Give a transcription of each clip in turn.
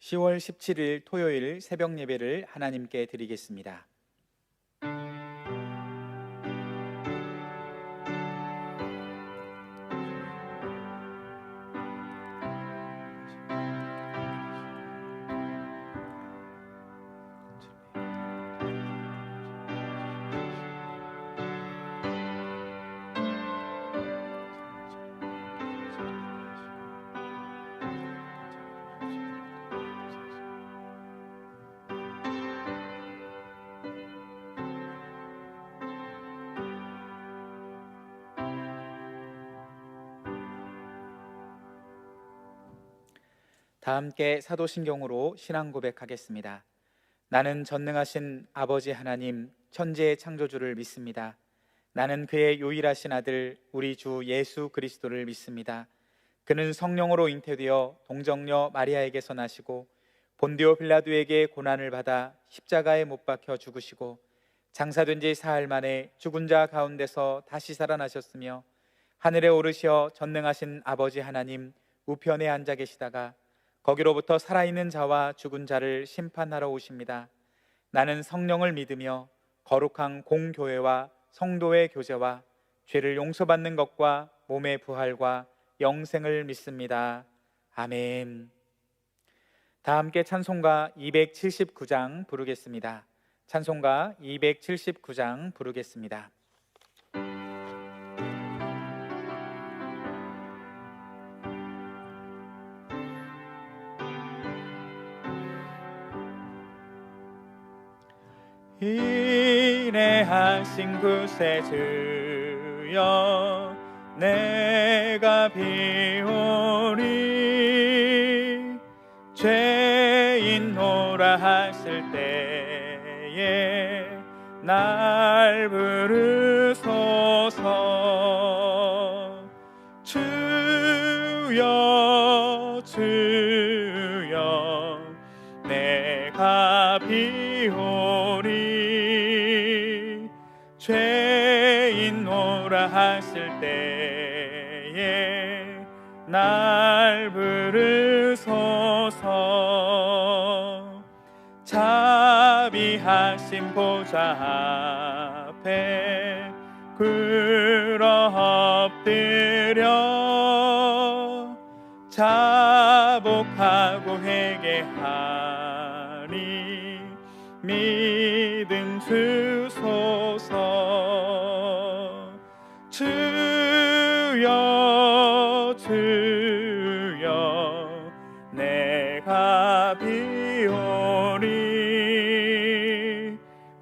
10월 17일 토요일 새벽 예배를 하나님께 드리겠습니다. 다 함께 사도신경으로 신앙 고백하겠습니다. 나는 전능하신 아버지 하나님 천지의 창조주를 믿습니다. 나는 그의 유일하신 아들 우리 주 예수 그리스도를 믿습니다. 그는 성령으로 잉태되어 동정녀 마리아에게서 나시고 본디오 빌라도에게 고난을 받아 십자가에 못 박혀 죽으시고 장사된 지 사흘 만에 죽은 자 가운데서 다시 살아나셨으며 하늘에 오르시어 전능하신 아버지 하나님 우편에 앉아 계시다가 거기로부터 살아있는 자와 죽은 자를 심판하러 오십니다. 나는 성령을 믿으며 거룩한 공교회와 성도의 교제와 죄를 용서받는 것과 몸의 부활과 영생을 믿습니다. 아멘. 다 함께 찬송가 279장 부르겠습니다. 찬송가 279장 부르겠습니다. 인내하신 구세주여 내가 비오니 죄인노라 하실 때에 날 부르소서. 주여 주여 내가 비오니 죄인노라 하실 때에 날 부르소서. 자비하신 보좌 앞에 꿇어 엎드려 자복하고 회개하니 믿음 주소서. 주여 주여 내가 비오니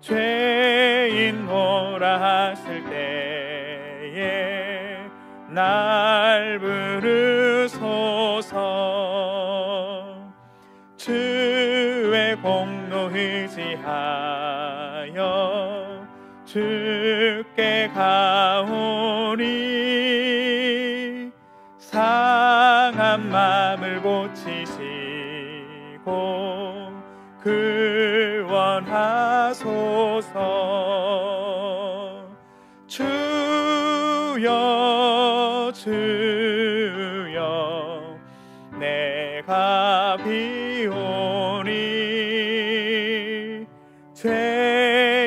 죄인노라 하실 때에 날 부르소서. 주의 공로 의지하여 주께 가오니 상한 마음을 고치시고 구원하소서. 주여 주여 내가 비오니 죄인노라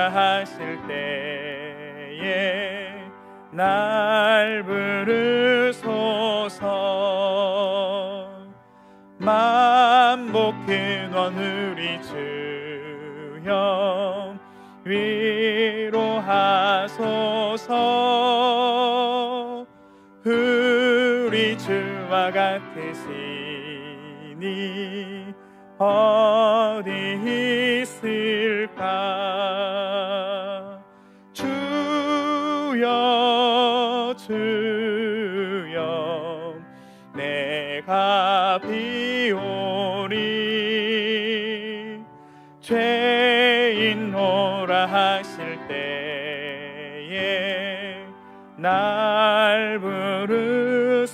하실 때에 날 부르소서. 만복 근원 우리 주여 위로하소서. 우리 주와 같으시니 어디 있을까. 주여 주여 내가 비오니 죄인노라 하실 때에 날 부르소서.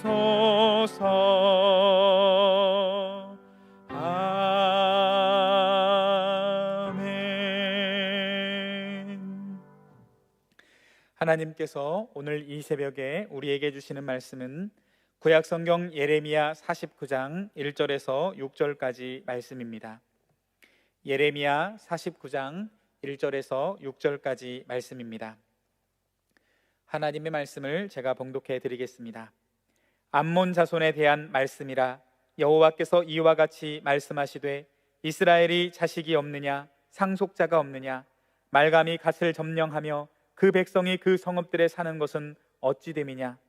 아멘. 하나님께서 오늘 이 새벽에 우리에게 주시는 말씀은 구약성경 예레미야 49장 1절에서 6절까지 말씀입니다. 예레미야 49장 1절에서 6절까지 말씀입니다. 하나님의 말씀을 제가 봉독해 드리겠습니다. 암몬 자손에 대한 말씀이라. 여호와께서 이와 같이 말씀하시되 이스라엘이 자식이 없느냐, 상속자가 없느냐, 말감이 갓을 점령하며 그 백성이 그 성읍들에 사는 것은 어찌 됨이냐.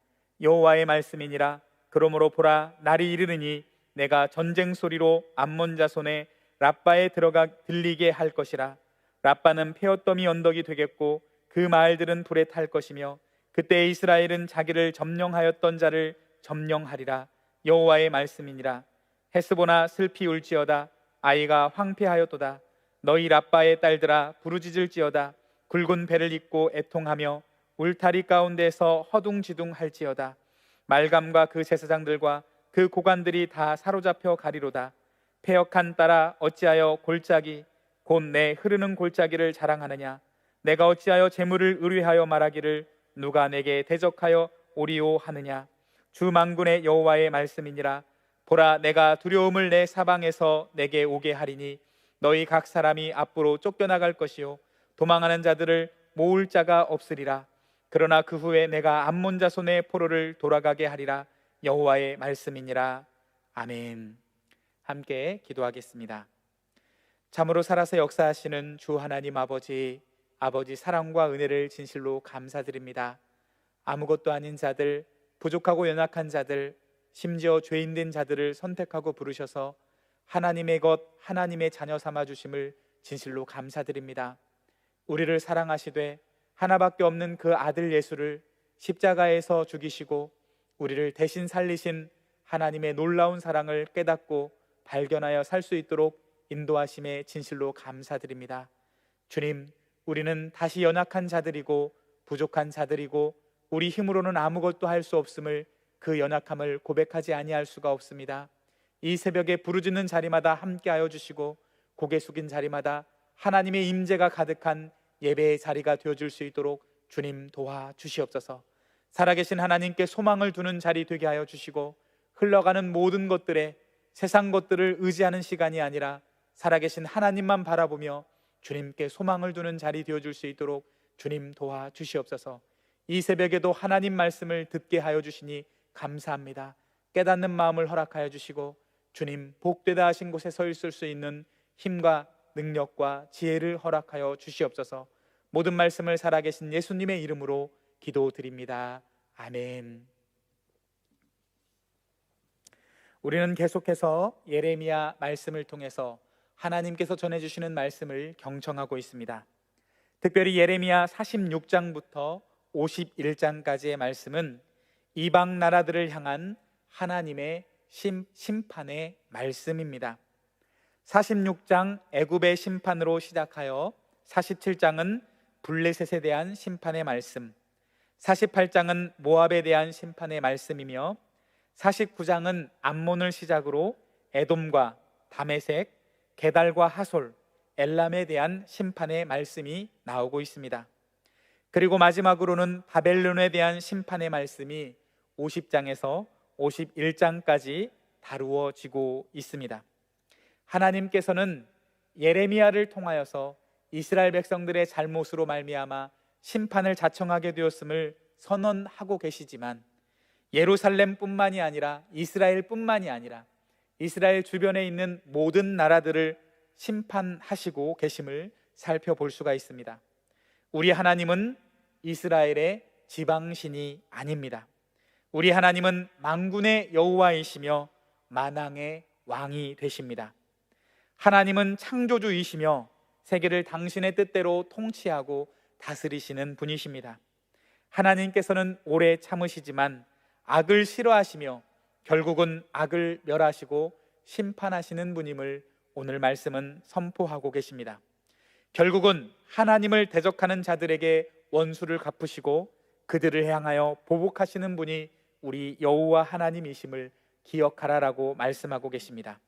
여호와의 말씀이니라. 그러므로 보라, 날이 이르느니 내가 전쟁 소리로 암몬 자손의 랍바에 들어가 들리게 할 것이라. 랍바는 폐허더미 언덕이 되겠고 그 마을들은 불에 탈 것이며 그때 이스라엘은 자기를 점령하였던 자를 점령하리라. 여호와의 말씀이니라. 헤스보나 슬피 울지어다. 아이가 황폐하였도다. 너희 랍바의 딸들아 부르짖을지어다. 굵은 배를 입고 애통하며 울타리 가운데서 허둥지둥할지어다. 말감과 그 제사장들과 그 고관들이 다 사로잡혀 가리로다. 패역한 딸아 어찌하여 골짜기 곧 내 흐르는 골짜기를 자랑하느냐. 내가 어찌하여 재물을 의뢰하여 말하기를 누가 내게 대적하여 오리오 하느냐. 주 만군의 여호와의 말씀이니라. 보라, 내가 두려움을 내 사방에서 내게 오게 하리니 너희 각 사람이 앞으로 쫓겨나갈 것이요 도망하는 자들을 모을 자가 없으리라. 그러나 그 후에 내가 암몬 자손의 포로를 돌아가게 하리라. 여호와의 말씀이니라. 아멘. 함께 기도하겠습니다. 참으로 살아서 역사하시는 주 하나님 아버지 사랑과 은혜를 진실로 감사드립니다. 아무것도 아닌 자들, 부족하고 연약한 자들, 심지어 죄인된 자들을 선택하고 부르셔서 하나님의 것, 하나님의 자녀 삼아주심을 진실로 감사드립니다. 우리를 사랑하시되 하나밖에 없는 그 아들 예수를 십자가에서 죽이시고 우리를 대신 살리신 하나님의 놀라운 사랑을 깨닫고 발견하여 살 수 있도록 인도하심에 진실로 감사드립니다. 주님, 우리는 다시 연약한 자들이고 부족한 자들이고 우리 힘으로는 아무것도 할 수 없음을, 그 연약함을 고백하지 아니할 수가 없습니다. 이 새벽에 부르짖는 자리마다 함께하여 주시고 고개 숙인 자리마다 하나님의 임재가 가득한 예배의 자리가 되어줄 수 있도록 주님 도와주시옵소서. 살아계신 하나님께 소망을 두는 자리 되게 하여 주시고 흘러가는 모든 것들에 세상 것들을 의지하는 시간이 아니라 살아계신 하나님만 바라보며 주님께 소망을 두는 자리 되어줄 수 있도록 주님 도와주시옵소서. 이 새벽에도 하나님 말씀을 듣게 하여 주시니 감사합니다. 깨닫는 마음을 허락하여 주시고 주님 복되다 하신 곳에 서 있을 수 있는 힘과 능력과 지혜를 허락하여 주시옵소서. 모든 말씀을 살아계신 예수님의 이름으로 기도드립니다. 아멘. 우리는 계속해서 예레미야 말씀을 통해서 하나님께서 전해주시는 말씀을 경청하고 있습니다. 특별히 예레미야 46장부터 51장까지의 말씀은 이방 나라들을 향한 하나님의 심판의 말씀입니다. 46장 애굽의 심판으로 시작하여 47장은 블레셋에 대한 심판의 말씀, 48장은 모압에 대한 심판의 말씀이며 49장은 암몬을 시작으로 에돔과 다메섹, 게달과 하솔, 엘람에 대한 심판의 말씀이 나오고 있습니다. 그리고 마지막으로는 바벨론에 대한 심판의 말씀이 50장에서 51장까지 다루어지고 있습니다. 하나님께서는 예레미야를 통하여서 이스라엘 백성들의 잘못으로 말미암아 심판을 자청하게 되었음을 선언하고 계시지만 예루살렘뿐만이 아니라 이스라엘뿐만이 아니라 이스라엘 주변에 있는 모든 나라들을 심판하시고 계심을 살펴볼 수가 있습니다. 우리 하나님은 이스라엘의 지방신이 아닙니다. 우리 하나님은 만군의 여호와이시며 만왕의 왕이 되십니다. 하나님은 창조주이시며 세계를 당신의 뜻대로 통치하고 다스리시는 분이십니다. 하나님께서는 오래 참으시지만 악을 싫어하시며 결국은 악을 멸하시고 심판하시는 분임을 오늘 말씀은 선포하고 계십니다. 결국은 하나님을 대적하는 자들에게 원수를 갚으시고 그들을 향하여 보복하시는 분이 우리 여호와 하나님이심을 기억하라라고 말씀하고 계십니다.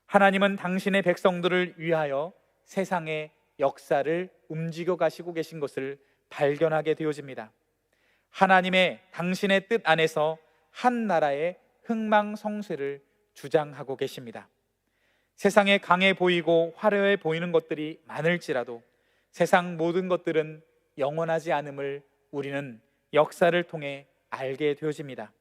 하나님은 당신의 백성들을 위하여 세상의 역사를 움직여 가시고 계신 것을 발견하게 되어집니다. 하나님의 당신의 뜻 안에서 한 나라의 흥망성쇠를 주장하고 계십니다. 세상에 강해 보이고 화려해 보이는 것들이 많을지라도 세상 모든 것들은 영원하지 않음을 우리는 역사를 통해 알게 되어집니다.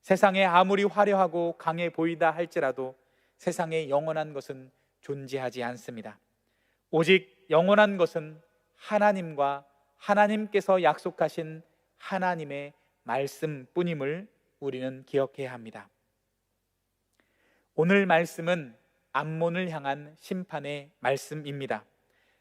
세상에 아무리 화려하고 강해 보이다 할지라도 세상에 영원한 것은 존재하지 않습니다. 오직 영원한 것은 하나님과 하나님께서 약속하신 하나님의 말씀뿐임을 우리는 기억해야 합니다. 오늘 말씀은 암몬을 향한 심판의 말씀입니다.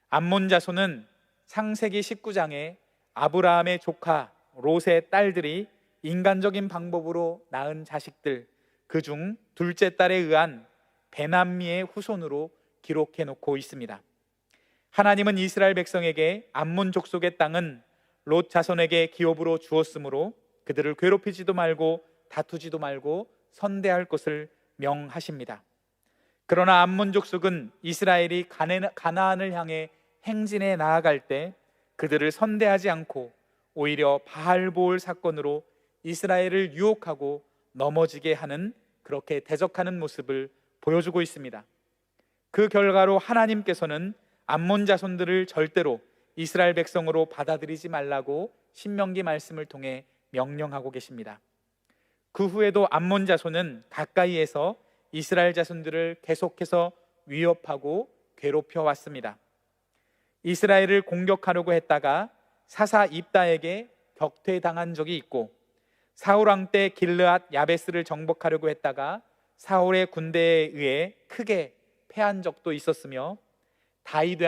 암몬 자손은 창세기 19장에 아브라함의 조카 롯의 딸들이 인간적인 방법으로 낳은 자식들, 그중 둘째 딸에 의한 베남미의 후손으로 기록해 놓고 있습니다. 하나님은 이스라엘 백성에게 암몬 족속의 땅은 롯 자손에게 기업으로 주었으므로 그들을 괴롭히지도 말고 다투지도 말고 선대할 것을 명하십니다. 그러나 암몬 족속은 이스라엘이 가나안을 향해 행진해 나아갈 때 그들을 선대하지 않고 오히려 바알보올 사건으로 이스라엘을 유혹하고 넘어지게 하는, 그렇게 대적하는 모습을 보여주고 있습니다. 그 결과로 하나님께서는 암몬 자손들을 절대로 이스라엘 백성으로 받아들이지 말라고 신명기 말씀을 통해 명령하고 계십니다. 그 후에도 암몬 자손은 가까이에서 이스라엘 자손들을 계속해서 위협하고 괴롭혀 왔습니다. 이스라엘을 공격하려고 했다가 사사 입다에게 격퇴당한 적이 있고, 사울 왕 때 길르앗 야베스를 정복하려고 했다가 사울의 군대에 의해 크게 패한 적도 있었으며, 다윗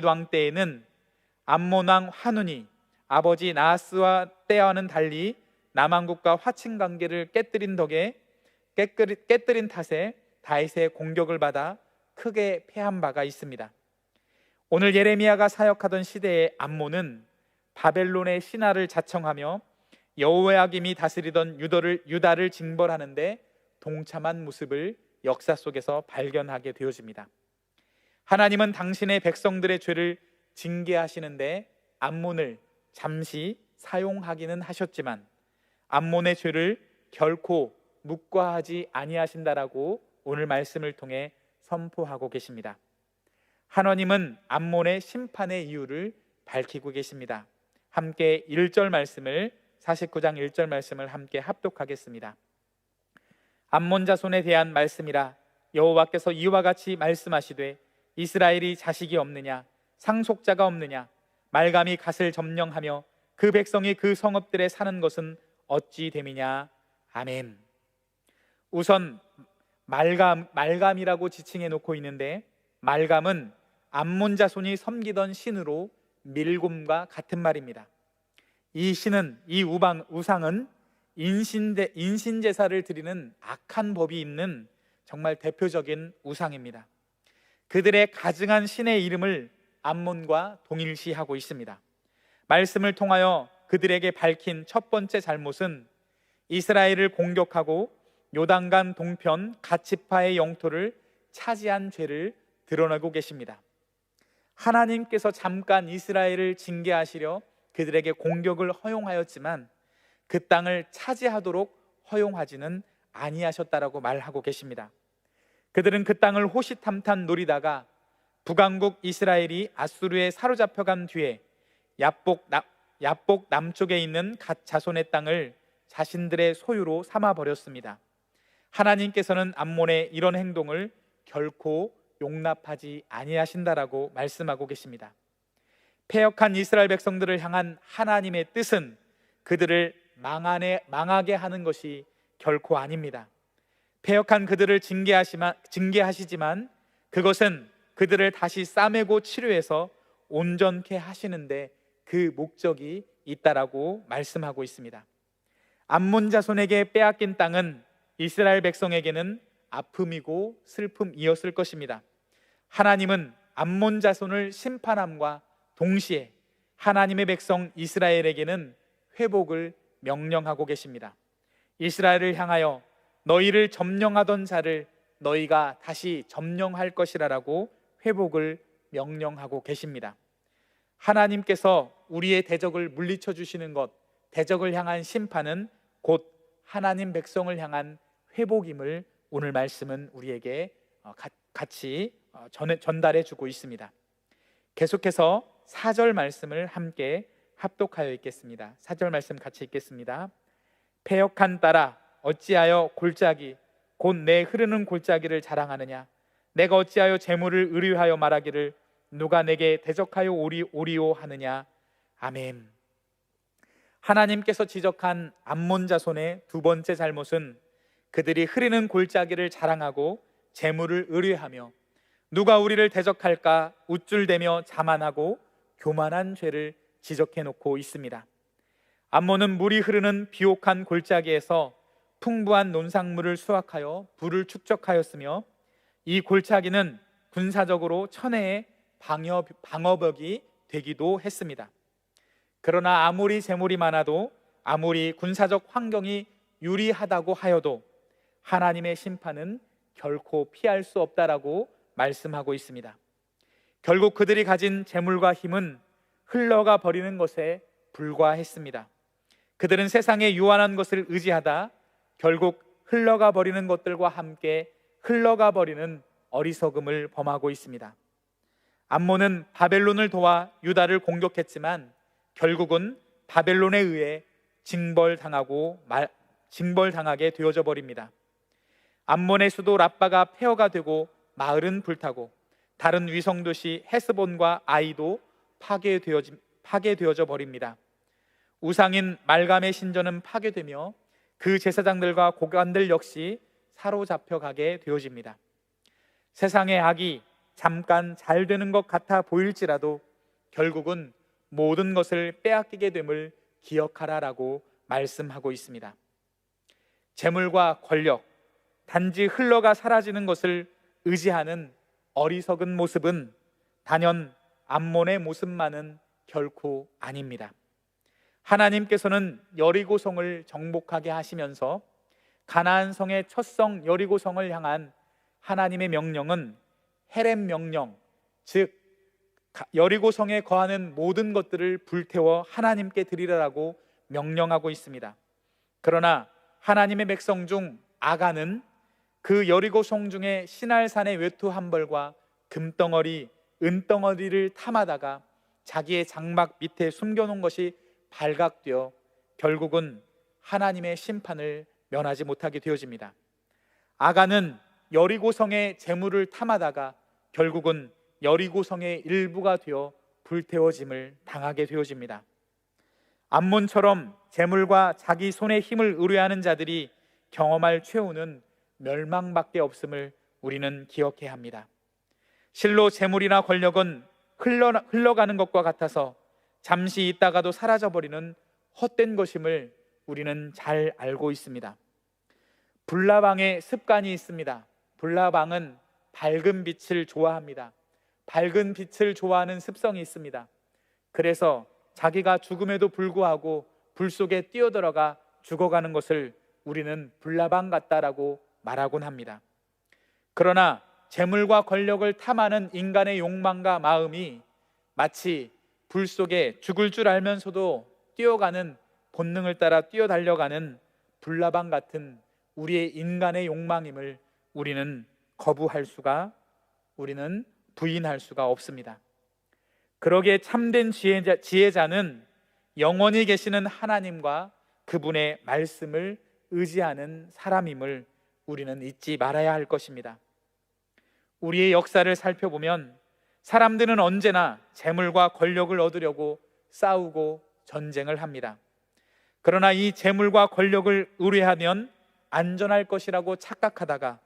왕 때에는 암몬 왕 한운이 아버지 나하스와 때와는 달리 남왕국과 화친 관계를 깨뜨린 탓에 다윗의 공격을 받아 크게 패한 바가 있습니다. 오늘 예레미야가 사역하던 시대의 암몬은 바벨론의 신하를 자청하며 여호야김이 다스리던 유다를 징벌하는데 동참한 모습을 역사 속에서 발견하게 되어집니다. 하나님은 당신의 백성들의 죄를 징계하시는데 암몬을 잠시 사용하기는 하셨지만 암몬의 죄를 결코 묵과하지 아니하신다라고 오늘 말씀을 통해 선포하고 계십니다. 하나님은 암몬의 심판의 이유를 밝히고 계십니다. 함께 1절 말씀을, 49장 1절 말씀을 함께 합독하겠습니다. 암몬 자손에 대한 말씀이라. 여호와께서 이와 같이 말씀하시되 이스라엘이 자식이 없느냐, 상속자가 없느냐, 말감이 갓을 점령하며 그 백성이 그 성읍들에 사는 것은 어찌 됨이냐. 아멘. 우선 말감이라고 지칭해 놓고 있는데, 말감은 암몬 자손이 섬기던 신으로 밀곰과 같은 말입니다. 이 신은, 이 우상은 인신제사를 드리는 악한 법이 있는 정말 대표적인 우상입니다. 그들의 가증한 신의 이름을 암몬과 동일시하고 있습니다. 말씀을 통하여 그들에게 밝힌 첫 번째 잘못은 이스라엘을 공격하고 요단강 동편 갓지파의 영토를 차지한 죄를 드러내고 계십니다. 하나님께서 잠깐 이스라엘을 징계하시려 그들에게 공격을 허용하였지만 그 땅을 차지하도록 허용하지는 아니하셨다라고 말하고 계십니다. 그들은 그 땅을 호시탐탐 노리다가 북왕국 이스라엘이 아수르에 사로잡혀간 뒤에 야복 남쪽에 있는 갓 자손의 땅을 자신들의 소유로 삼아버렸습니다. 하나님께서는 암몬의 이런 행동을 결코 용납하지 아니하신다라고 말씀하고 계십니다. 패역한 이스라엘 백성들을 향한 하나님의 뜻은 그들을 망하게 하는 것이 결코 아닙니다. 패역한 그들을 징계하시지만 그것은 그들을 다시 싸매고 치료해서 온전케 하시는데 그 목적이 있다라고 말씀하고 있습니다. 암몬 자손에게 빼앗긴 땅은 이스라엘 백성에게는 아픔이고 슬픔이었을 것입니다. 하나님은 암몬 자손을 심판함과 동시에 하나님의 백성 이스라엘에게는 회복을 명령하고 계십니다. 이스라엘을 향하여 너희를 점령하던 자를 너희가 다시 점령할 것이라라고 회복을 명령하고 계십니다. 하나님께서 우리의 대적을 물리쳐 주시는 것, 대적을 향한 심판은 곧 하나님 백성을 향한 회복임을 오늘 말씀은 우리에게 같이 전달해 주고 있습니다. 계속해서 4절 말씀을 함께 합독하여 읽겠습니다. 4절 말씀 같이 읽겠습니다. 패역한 딸아, 어찌하여 골짜기 곧 내 흐르는 골짜기를 자랑하느냐? 내가 어찌하여 재물을 의뢰하여 말하기를 누가 내게 대적하여 오리오 하느냐? 아멘. 하나님께서 지적한 암몬 자손의 두 번째 잘못은 그들이 흐르는 골짜기를 자랑하고 재물을 의뢰하며 누가 우리를 대적할까 우쭐대며 자만하고 교만한 죄를 지적해 놓고 있습니다. 암몬은 물이 흐르는 비옥한 골짜기에서 풍부한 논산물을 수확하여 부를 축적하였으며 이 골짜기는 군사적으로 천혜의 방어벽이 되기도 했습니다. 그러나 아무리 재물이 많아도 아무리 군사적 환경이 유리하다고 하여도 하나님의 심판은 결코 피할 수 없다라고 말씀하고 있습니다. 결국 그들이 가진 재물과 힘은 흘러가 버리는 것에 불과했습니다. 그들은 세상의 유한한 것을 의지하다 결국 흘러가 버리는 것들과 함께 흘러가 버리는 어리석음을 범하고 있습니다. 암몬은 바벨론을 도와 유다를 공격했지만 결국은 바벨론에 의해 징벌당하게 되어져 버립니다. 암몬의 수도 랍바가 폐허가 되고 마을은 불타고 다른 위성도시 헤스본과 아이도 파괴되어져 버립니다. 우상인 말감의 신전은 파괴되며 그 제사장들과 고관들 역시 사로잡혀 가게 되어집니다. 세상의 악이 잠깐 잘 되는 것 같아 보일지라도 결국은 모든 것을 빼앗기게 됨을 기억하라라고 말씀하고 있습니다. 재물과 권력, 단지 흘러가 사라지는 것을 의지하는 어리석은 모습은 단연 암몬의 모습만은 결코 아닙니다. 하나님께서는 여리고성을 정복하게 하시면서 가나안 성의 첫 성 여리고성을 향한 하나님의 명령은 헤렘 명령, 즉 여리고성에 거하는 모든 것들을 불태워 하나님께 드리라라고 명령하고 있습니다. 그러나 하나님의 백성 중 아가는 그 여리고성 중에 시날산의 외투 한 벌과 금덩어리, 은덩어리를 탐하다가 자기의 장막 밑에 숨겨놓은 것이 발각되어 결국은 하나님의 심판을 면하지 못하게 되어집니다. 아가는 여리고성의 재물을 탐하다가 결국은 여리고성의 일부가 되어 불태워짐을 당하게 되어집니다. 암몬처럼 재물과 자기 손의 힘을 의뢰하는 자들이 경험할 최후는 멸망밖에 없음을 우리는 기억해야 합니다. 실로 재물이나 권력은 흘러가는 것과 같아서 잠시 있다가도 사라져버리는 헛된 것임을 우리는 잘 알고 있습니다. 불나방의 습관이 있습니다. 불나방은 밝은 빛을 좋아합니다. 밝은 빛을 좋아하는 습성이 있습니다. 그래서 자기가 죽음에도 불구하고 불 속에 뛰어들어가 죽어가는 것을 우리는 불나방 같다라고 말하곤 합니다. 그러나 재물과 권력을 탐하는 인간의 욕망과 마음이 마치 불 속에 죽을 줄 알면서도 뛰어가는 본능을 따라 뛰어달려가는 불나방 같은 우리의 인간의 욕망임을 우리는 부인할 수가 없습니다. 그러기에 참된 지혜자는 영원히 계시는 하나님과 그분의 말씀을 의지하는 사람임을 우리는 잊지 말아야 할 것입니다. 우리의 역사를 살펴보면 사람들은 언제나 재물과 권력을 얻으려고 싸우고 전쟁을 합니다. 그러나 이 재물과 권력을 의뢰하면 안전할 것이라고 착각하다가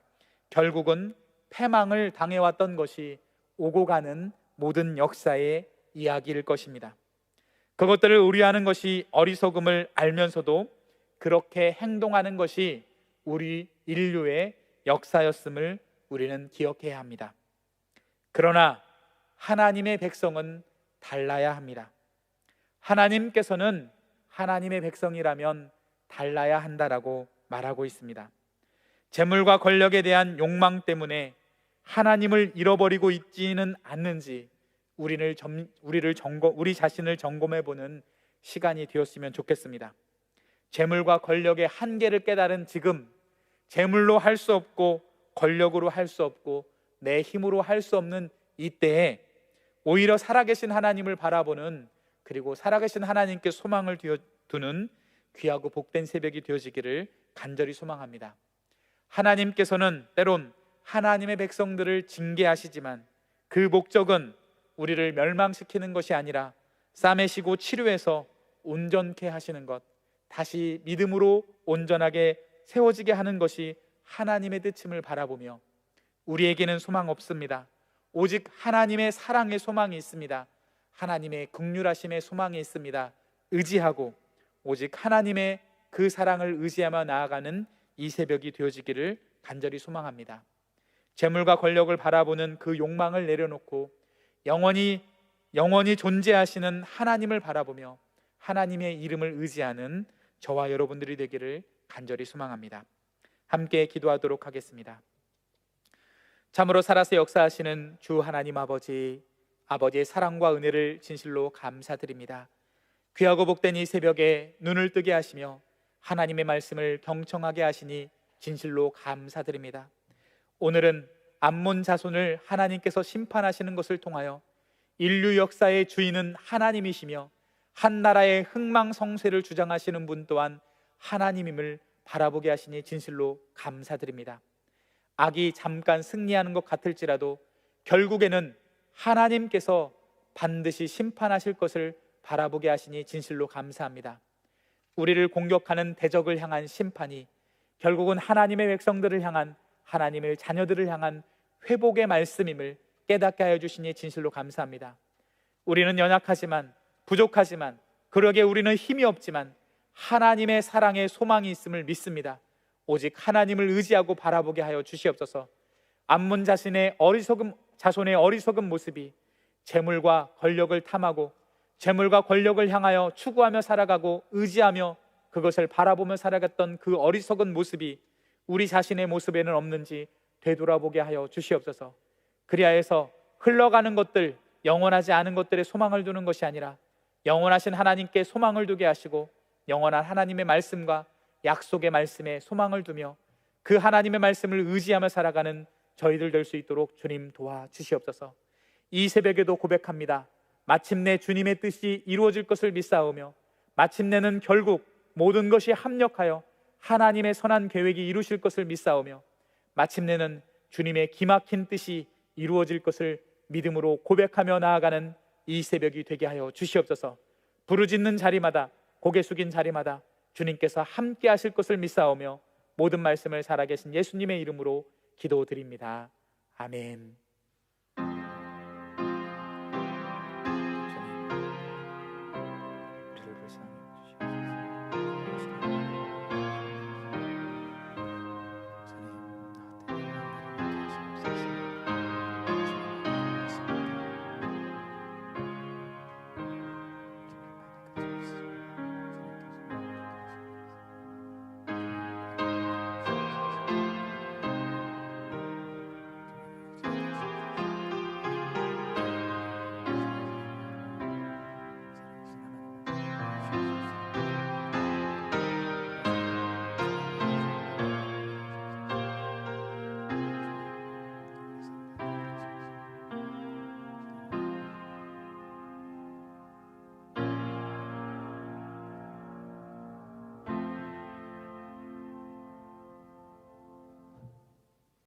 결국은 패망을 당해왔던 것이 오고 가는 모든 역사의 이야기일 것입니다. 그것들을 의뢰하는 것이 어리석음을 알면서도 그렇게 행동하는 것이 우리 인류의 역사였음을 우리는 기억해야 합니다. 그러나 하나님의 백성은 달라야 합니다. 하나님께서는 하나님의 백성이라면 달라야 한다라고 말하고 있습니다. 재물과 권력에 대한 욕망 때문에 하나님을 잃어버리고 있지는 않는지 우리 자신을 점검해 보는 시간이 되었으면 좋겠습니다. 재물과 권력의 한계를 깨달은 지금, 재물로 할 수 없고 권력으로 할 수 없고 내 힘으로 할 수 없는 이때에 오히려 살아계신 하나님을 바라보는, 그리고 살아계신 하나님께 소망을 두는 귀하고 복된 새벽이 되어지기를 간절히 소망합니다. 하나님께서는 때론 하나님의 백성들을 징계하시지만 그 목적은 우리를 멸망시키는 것이 아니라 싸매시고 치료해서 온전케 하시는 것, 다시 믿음으로 온전하게 세워지게 하는 것이 하나님의 뜻임을 바라보며, 우리에게는 소망 없습니다. 오직 하나님의 사랑의 소망이 있습니다. 하나님의 긍휼하심의 소망이 있습니다. 의지하고 오직 하나님의 그 사랑을 의지하며 나아가는 이 새벽이 되어지기를 간절히 소망합니다. 재물과 권력을 바라보는 그 욕망을 내려놓고 영원히 존재하시는 하나님을 바라보며 하나님의 이름을 의지하는 저와 여러분들이 되기를 간절히 소망합니다. 함께 기도하도록 하겠습니다. 참으로 살아서 역사하시는 주 하나님 아버지, 아버지의 사랑과 은혜를 진실로 감사드립니다. 귀하고 복된 이 새벽에 눈을 뜨게 하시며 하나님의 말씀을 경청하게 하시니 진실로 감사드립니다. 오늘은 암몬 자손을 하나님께서 심판하시는 것을 통하여 인류 역사의 주인은 하나님이시며 한 나라의 흥망성쇠를 주장하시는 분 또한 하나님임을 바라보게 하시니 진실로 감사드립니다. 악이 잠깐 승리하는 것 같을지라도 결국에는 하나님께서 반드시 심판하실 것을 바라보게 하시니 진실로 감사합니다. 우리를 공격하는 대적을 향한 심판이 결국은 하나님의 백성들을 향한, 하나님의 자녀들을 향한 회복의 말씀임을 깨닫게 하여 주시니 진실로 감사합니다. 우리는 연약하지만, 부족하지만, 그러기에 우리는 힘이 없지만 하나님의 사랑의 소망이 있음을 믿습니다. 오직 하나님을 의지하고 바라보게 하여 주시옵소서. 암몬 자손의 어리석은 모습이 재물과 권력을 탐하고 재물과 권력을 향하여 추구하며 살아가고 의지하며 그것을 바라보며 살아갔던 그 어리석은 모습이 우리 자신의 모습에는 없는지 되돌아보게 하여 주시옵소서. 그리하여서 흘러가는 것들, 영원하지 않은 것들에 소망을 두는 것이 아니라 영원하신 하나님께 소망을 두게 하시고 영원한 하나님의 말씀과 약속의 말씀에 소망을 두며 그 하나님의 말씀을 의지하며 살아가는 저희들 될 수 있도록 주님 도와주시옵소서. 이 새벽에도 고백합니다. 마침내 주님의 뜻이 이루어질 것을 믿사오며 마침내는 결국 모든 것이 합력하여 하나님의 선한 계획이 이루실 것을 믿사오며 마침내는 주님의 기막힌 뜻이 이루어질 것을 믿음으로 고백하며 나아가는 이 새벽이 되게 하여 주시옵소서. 부르짖는 자리마다, 고개 숙인 자리마다 주님께서 함께 하실 것을 믿사오며 모든 말씀을 살아계신 예수님의 이름으로 기도드립니다. 아멘. 주님,